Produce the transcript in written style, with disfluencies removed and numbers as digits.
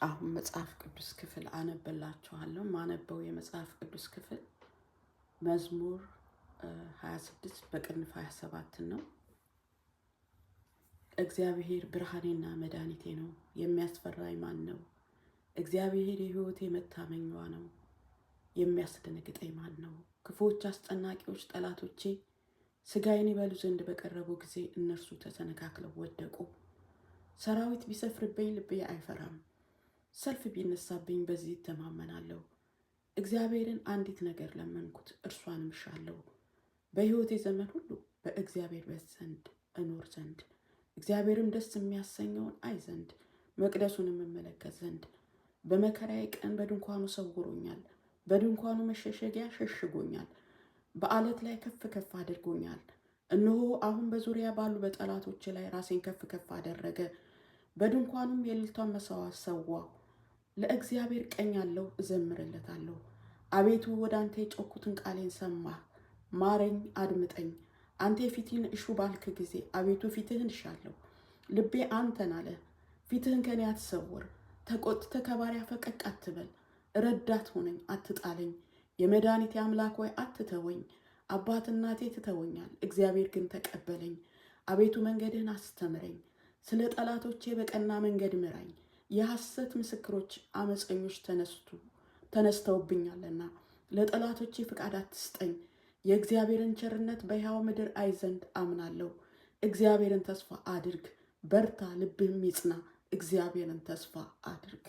አሁን መጽሐፍ ቅዱስ ክፍል አነብላችኋለሁ። ማነበው የመጽሐፍ ቅዱስ ክፍል መዝሙር 26 በቅንፍ 27 ነው። እግዚአብሔር ብርሃኔና መድኃኒቴ ነው፣ የሚያስፈራኝ ማን ነው? እግዚአብሔር የሕይወቴ መታመኛዋ ነው፣ የሚያስደነግጠኝ ማን ነው? ክፉዎች አስጨናቂዎች ጠላቶቼ ሥጋዬን ይበሉ ዘንድ በቀረቡ ጊዜ እነርሱ ተሰነካክለው ወደቁ። ሰራዊት ቢሰፍርብኝ ልቤ አይፈራም፣ ሰልፍ ቢነሳብኝ በዚህ እተማመናለሁ። እግዚአብሔርን አንዲት ነገር ለመንኩት፣ እርሷንም እሻለሁ፣ በሕይወቴ ዘመን ሁሉ በእግዚአብሔር ቤት ዘንድ እኖር ዘንድ፣ እግዚአብሔርም ደስ የሚያሰኘውን አይ ዘንድ፣ መቅደሱንም እመለከት ዘንድ። በመከራዬ ቀን በድንኳኑ ሰውሮኛል፣ በድንኳኑ መሸሸጊያ ሸሽጎኛል፣ በዓለት ላይ ከፍ ከፍ አድርጎኛል። እነሆ አሁን በዙሪያ ባሉ በጠላቶች ላይ ራሴን ከፍ ከፍ አደረገ። በድንኳኑም የእልልታን መሥዋዕት ሰዋሁ። ለእግዚአብሔር ቀኛለሁ፣ እዘምርለታለሁ። አቤቱ ወደ አንተ የጮኩትን ቃሌን ሰማህ። ማረኝ፣ አድምጠኝ። አንተ የፊትህን እሹ ባልክ ጊዜ አቤቱ ፊትህን እሻለሁ። ልቤ አንተን አለ፣ ፊትህን ከኔ አትሰውር። ተቆጥተህ ከባሪያ ፈቀቅ አትበል። ረዳት ሆነኝ፣ አትጣለኝ። የመድኃኒቴ አምላክ ሆይ አትተወኝ። አባት እናቴ ትተወኛል፣ እግዚአብሔር ግን ተቀበለኝ። አቤቱ መንገድህን አስተምረኝ፣ ስለ ጠላቶቼ በቀና መንገድ ምራኝ። የሐሰት ምስክሮች አመፀኞች ተነስተውብኛልና ለጠላቶቼ ፍቃድ አትስጠኝ። የእግዚአብሔርን ቸርነት በሕያው ምድር አይ ዘንድ አምናለሁ። እግዚአብሔርን ተስፋ አድርግ፣ በርታ፣ ልብህም ይጽና። እግዚአብሔርን ተስፋ አድርግ።